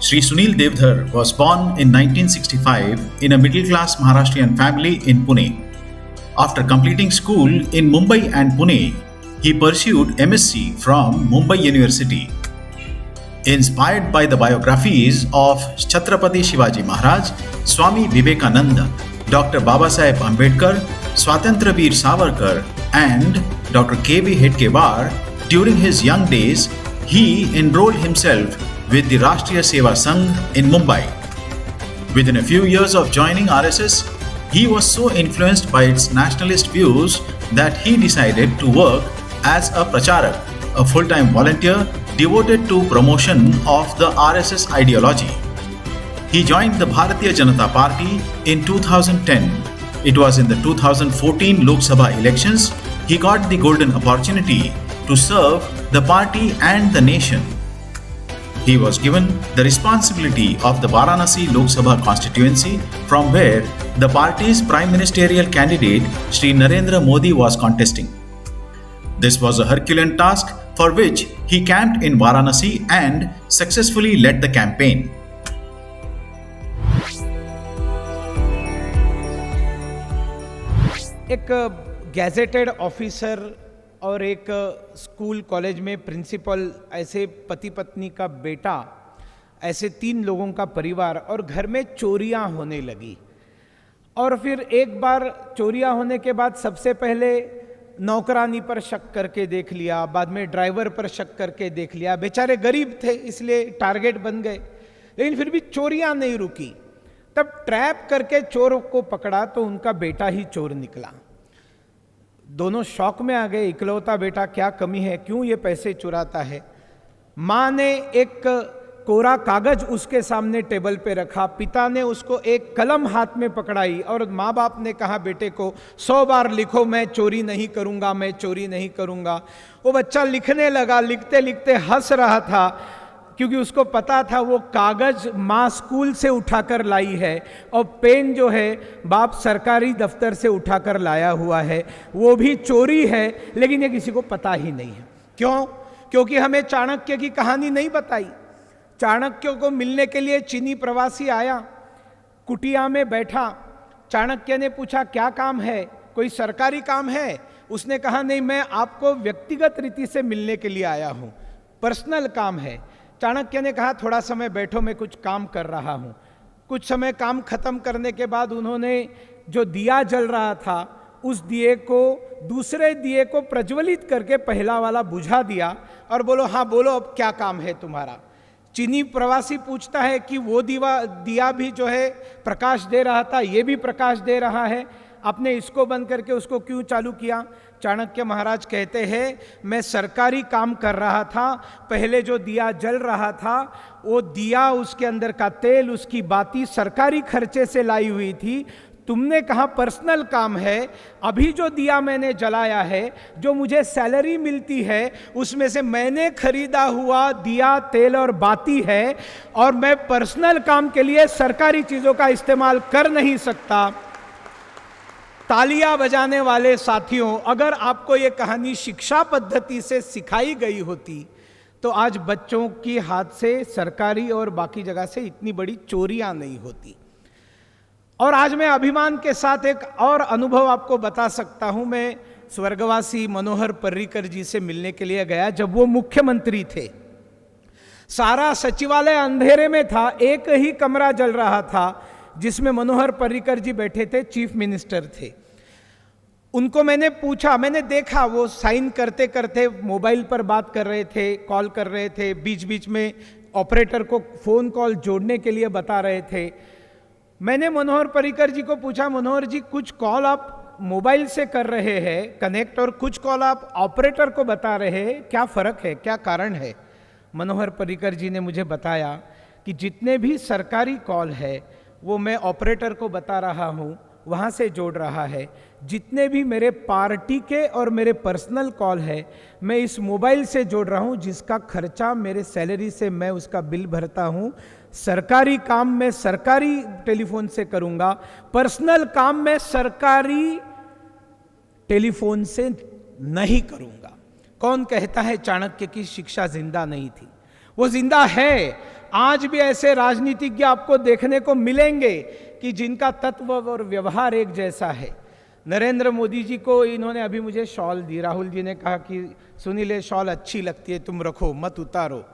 Sri Sunil Devdhar was born in 1965 in a middle-class Maharashtrian family in Pune. After completing school in Mumbai and Pune, he pursued MSc from Mumbai University. Inspired by the biographies of Chhatrapati Shivaji Maharaj, Swami Vivekananda, Dr. Babasaheb Ambedkar, Swatantra Veer Savarkar, and Dr. K.V. Hedgewar, during his young days, he enrolled himself with the Rashtriya Seva Sangh in Mumbai. Within a few years of joining RSS, he was so influenced by its nationalist views that he decided to work as a pracharak, a full-time volunteer devoted to promotion of the RSS ideology. He joined the Bharatiya Janata Party in 2010. It was in the 2014 Lok Sabha elections he got the golden opportunity to serve the party and the nation. He was given the responsibility of the Varanasi Lok Sabha constituency, from where the party's prime ministerial candidate Shri Narendra Modi was contesting. This was a Herculean task for which he camped in Varanasi and successfully led the campaign. एक gazetted officer और एक school college में principal, ऐसे पति पत्नी का बेटा, ऐसे 3 लोगों का परिवार, और घर में चोरियां होने लगी। और फिर एक बार चोरियां होने के बाद सबसे पहले नौकरानी पर शक करके देख लिया, बाद में ड्राइवर पर शक करके देख लिया। बेचारे गरीब थे इसलिए टारगेट बन गए, लेकिन फिर भी चोरियां नहीं रुकी। तब ट्रैप करके चोर को पकड़ा तो उनका बेटा ही चोर निकला। दोनों शौक में आ गए, इकलौता बेटा, क्या कमी है, क्यों ये पैसे चुराता है। माँ ने एक कोरा कागज उसके सामने टेबल पे रखा, पिता ने उसको एक कलम हाथ में पकड़ाई और माँ बाप ने कहा बेटे को 100 बार लिखो, मैं चोरी नहीं करूँगा, मैं चोरी नहीं करूँगा। वो बच्चा लिखने लगा, लिखते लिखते हंस रहा था, क्योंकि उसको पता था वो कागज माँ स्कूल से उठाकर लाई है और पेन जो है बाप सरकारी दफ्तर से उठाकर लाया हुआ है, वो भी चोरी है, लेकिन ये किसी को पता ही नहीं है। क्यों? क्योंकि हमें चाणक्य की कहानी नहीं बताई। चाणक्य को मिलने के लिए चीनी प्रवासी आया, कुटिया में बैठा। चाणक्य ने पूछा क्या काम है, कोई सरकारी काम है? उसने कहा नहीं, मैं आपको व्यक्तिगत रीति से मिलने के लिए आया हूँ, पर्सनल काम है। चाणक्य ने कहा थोड़ा समय बैठो, मैं कुछ काम कर रहा हूँ। कुछ समय काम खत्म करने के बाद उन्होंने जो दिया जल रहा था उस दिए को दूसरे दिए को प्रज्वलित करके पहला वाला बुझा दिया और बोलो हाँ बोलो अब क्या काम है तुम्हारा। चीनी प्रवासी पूछता है कि वो दिया भी जो है प्रकाश दे रहा था, ये भी प्रकाश दे रहा है, आपने इसको बंद करके उसको क्यों चालू किया? चाणक्य महाराज कहते हैं मैं सरकारी काम कर रहा था, पहले जो दिया जल रहा था वो दिया, उसके अंदर का तेल, उसकी बाती सरकारी खर्चे से लाई हुई थी। तुमने कहा पर्सनल काम है, अभी जो दिया मैंने जलाया है, जो मुझे सैलरी मिलती है उसमें से मैंने खरीदा हुआ दिया, तेल और बाती है, और मैं पर्सनल काम के लिए सरकारी चीज़ों का इस्तेमाल कर नहीं सकता। तालियां बजाने वाले साथियों, अगर आपको ये कहानी शिक्षा पद्धति से सिखाई गई होती तो आज बच्चों की हाथ से सरकारी और बाकी जगह से इतनी बड़ी चोरियां नहीं होती। और आज मैं अभिमान के साथ एक और अनुभव आपको बता सकता हूं। मैं स्वर्गवासी मनोहर पर्रिकर जी से मिलने के लिए गया जब वो मुख्यमंत्री थे। सारा सचिवालय अंधेरे में था, एक ही कमरा जल रहा था जिसमें मनोहर पर्रिकर जी बैठे थे, चीफ मिनिस्टर थे। उनको मैंने पूछा, मैंने देखा वो साइन करते करते मोबाइल पर बात कर रहे थे, कॉल कर रहे थे, बीच बीच में ऑपरेटर को फोन कॉल जोड़ने के लिए बता रहे थे। मैंने मनोहर पर्रिकर जी को पूछा, मनोहर जी कुछ कॉल आप मोबाइल से कर रहे हैं कनेक्ट और कुछ कॉल आप ऑपरेटर को बता रहे हैं, क्या फ़र्क है, क्या कारण है? मनोहर पर्रिकर जी ने मुझे बताया कि जितने भी सरकारी कॉल है वो मैं ऑपरेटर को बता रहा हूँ, वहाँ से जोड़ रहा है। जितने भी मेरे पार्टी के और मेरे पर्सनल कॉल है मैं इस मोबाइल से जोड़ रहा हूँ, जिसका खर्चा मेरे सैलरी से मैं उसका बिल भरता हूँ। सरकारी काम मैं सरकारी टेलीफोन से करूँगा, पर्सनल काम मैं सरकारी टेलीफोन से नहीं करूँगा। कौन कहता है चाणक्य की शिक्षा जिंदा नहीं थी? वो जिंदा है, आज भी ऐसे राजनीतिज्ञ आपको देखने को मिलेंगे कि जिनका तत्व और व्यवहार एक जैसा है। नरेंद्र मोदी जी को इन्होंने अभी मुझे शॉल दी, राहुल जी ने कहा कि सुनील ये शॉल अच्छी लगती है, तुम रखो मत उतारो।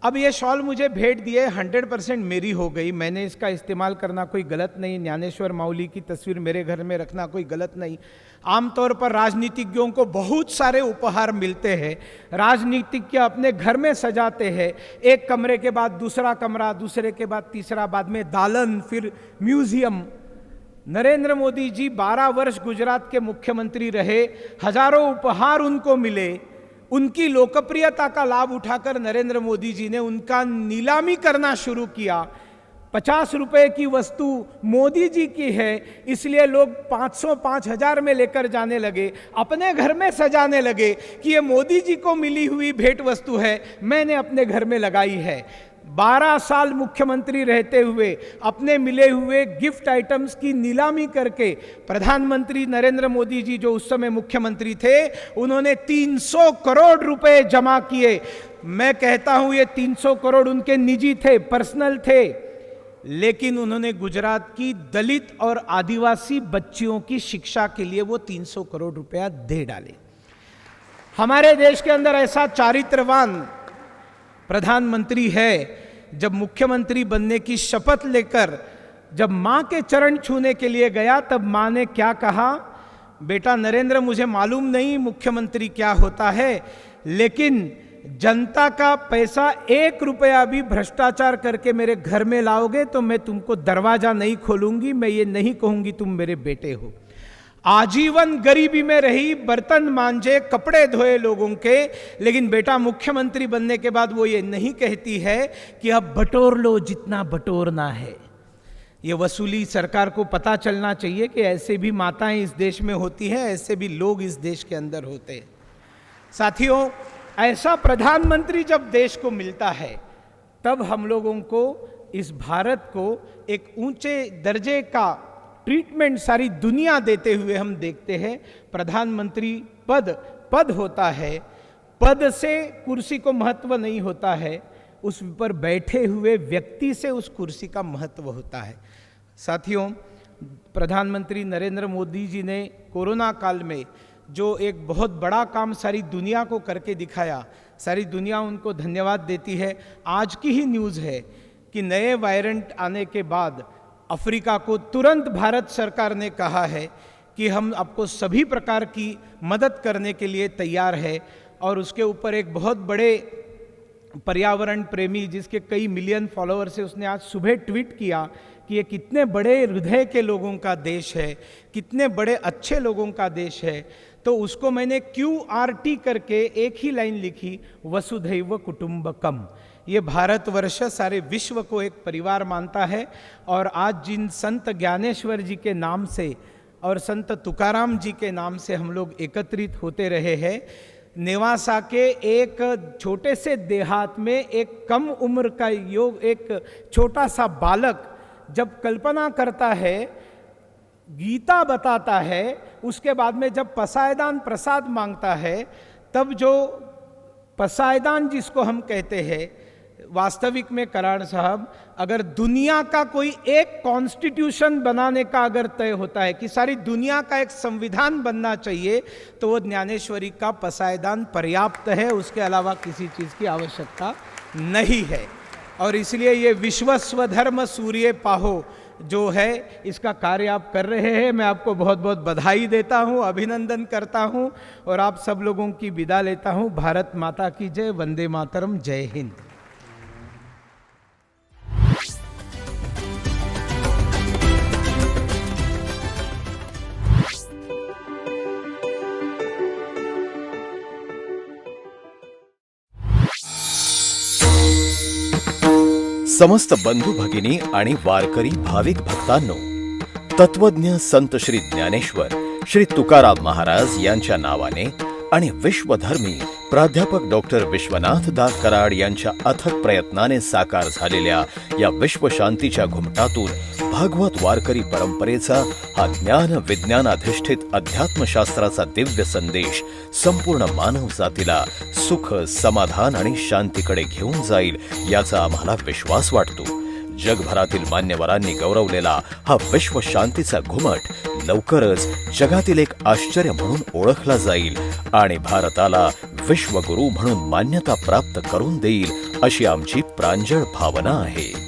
अब ये शॉल मुझे भेंट दिए, 100% मेरी हो गई, मैंने इसका इस्तेमाल करना कोई गलत नहीं, ज्ञानेश्वर माउली की तस्वीर मेरे घर में रखना कोई गलत नहीं। आमतौर पर राजनीतिज्ञों को बहुत सारे उपहार मिलते हैं, राजनीतिज्ञ अपने घर में सजाते हैं, एक कमरे के बाद दूसरा कमरा, दूसरे के बाद तीसरा, बाद में दालन, फिर म्यूजियम। नरेंद्र मोदी जी 12 वर्ष गुजरात के मुख्यमंत्री रहे, हजारों उपहार उनको मिले। उनकी लोकप्रियता का लाभ उठाकर नरेंद्र मोदी जी ने उनका नीलामी करना शुरू किया। 50 रुपए की वस्तु मोदी जी की है, इसलिए लोग 500 5000 में लेकर जाने लगे, अपने घर में सजाने लगे कि ये मोदी जी को मिली हुई भेंट वस्तु है, मैंने अपने घर में लगाई है। 12 साल मुख्यमंत्री रहते हुए अपने मिले हुए गिफ्ट आइटम्स की नीलामी करके प्रधानमंत्री नरेंद्र मोदी जी जो उस समय मुख्यमंत्री थे, उन्होंने 300 करोड़ रुपए जमा किए। मैं कहता हूं ये 300 करोड़ उनके निजी थे, पर्सनल थे, लेकिन उन्होंने गुजरात की दलित और आदिवासी बच्चियों की शिक्षा के लिए वो 300 करोड़ रुपया दे डाले। हमारे देश के अंदर ऐसा चारित्रवान प्रधानमंत्री है, जब मुख्यमंत्री बनने की शपथ लेकर जब मां के चरण छूने के लिए गया, तब मां ने क्या कहा, बेटा नरेंद्र मुझे मालूम नहीं मुख्यमंत्री क्या होता है, लेकिन जनता का पैसा 1 रुपया भी भ्रष्टाचार करके मेरे घर में लाओगे तो मैं तुमको दरवाजा नहीं खोलूंगी, मैं ये नहीं कहूंगी तुम मेरे बेटे हो। आजीवन गरीबी में रही, बर्तन मांजे, कपड़े धोए लोगों के, लेकिन बेटा मुख्यमंत्री बनने के बाद वो ये नहीं कहती है कि अब बटोर लो जितना बटोरना है। ये वसूली सरकार को पता चलना चाहिए कि ऐसे भी माताएं इस देश में होती हैं, ऐसे भी लोग इस देश के अंदर होते हैं। साथियों, ऐसा प्रधानमंत्री जब देश को मिलता है, तब हम लोगों को इस भारत को एक ऊंचे दर्जे का ट्रीटमेंट सारी दुनिया देते हुए हम देखते हैं। प्रधानमंत्री पद होता है, पद से कुर्सी को महत्व नहीं होता है, उस पर बैठे हुए व्यक्ति से उस कुर्सी का महत्व होता है। साथियों, प्रधानमंत्री नरेंद्र मोदी जी ने कोरोना काल में जो एक बहुत बड़ा काम सारी दुनिया को करके दिखाया, सारी दुनिया उनको धन्यवाद देती है। आज की ही न्यूज़ है कि नए वायरेंट आने के बाद अफ्रीका को तुरंत भारत सरकार ने कहा है कि हम आपको सभी प्रकार की मदद करने के लिए तैयार है। और उसके ऊपर एक बहुत बड़े पर्यावरण प्रेमी जिसके कई मिलियन फॉलोअर्स है, उसने आज सुबह ट्वीट किया कि ये कितने बड़े हृदय के लोगों का देश है, कितने बड़े अच्छे लोगों का देश है। तो उसको मैंने QRT करके एक ही लाइन लिखी, वसुधैव कुटुंबकम। ये भारतवर्ष सारे विश्व को एक परिवार मानता है। और आज जिन संत ज्ञानेश्वर जी के नाम से और संत तुकाराम जी के नाम से हम लोग एकत्रित होते रहे हैं, नेवासा के एक छोटे से देहात में एक कम उम्र का एक छोटा सा बालक जब कल्पना करता है, गीता बताता है, उसके बाद में जब पसायदान प्रसाद मांगता है, तब जो पसायदान जिसको हम कहते हैं, वास्तविक में कराड़ साहब, अगर दुनिया का कोई एक कॉन्स्टिट्यूशन बनाने का अगर तय होता है कि सारी दुनिया का एक संविधान बनना चाहिए, तो वो ज्ञानेश्वरी का पसायदान पर्याप्त है, उसके अलावा किसी चीज़ की आवश्यकता नहीं है। और इसलिए ये विश्व स्वधर्म सूर्य पाहो जो है, इसका कार्य आप कर रहे हैं। मैं आपको बहुत बहुत बधाई देता हूँ, अभिनंदन करता हूँ और आप सब लोगों की विदा लेता हूँ। भारत माता की जय, वंदे मातरम, जय हिंद। समस्त बंधू भगिनी आणि वारकरी भाविक भक्तांनो, तत्वज्ञ संत श्री ज्ञानेश्वर श्री तुकाराम महाराज यांच्या नावाने आणि विश्वधर्मी प्राध्यापक डॉक्टर विश्वनाथ दास कराड यांच्या अथक प्रयत्नाने साकार झालेल्या या विश्वशांतीच्या घुमटातून भागवत वारकरी परंपरेचा हा ज्ञान विज्ञानाधिष्ठित अध्यात्मशास्त्राचा दिव्य संदेश संपूर्ण मानव जातीला सुख, समाधान आणि शांतीकडे घेऊन जाईल याचा आम्हाला विश्वास वाटतो. जगभरातील मान्यवरांनी गौरवलेला हा विश्व शांतीचा घुमट लवकरच जगातील एक आश्चर्य म्हणून ओळखला जाईल आणि भारताला विश्वगुरू म्हणून मान्यता प्राप्त करून देईल अशी आमची प्रांजळ भावना आहे.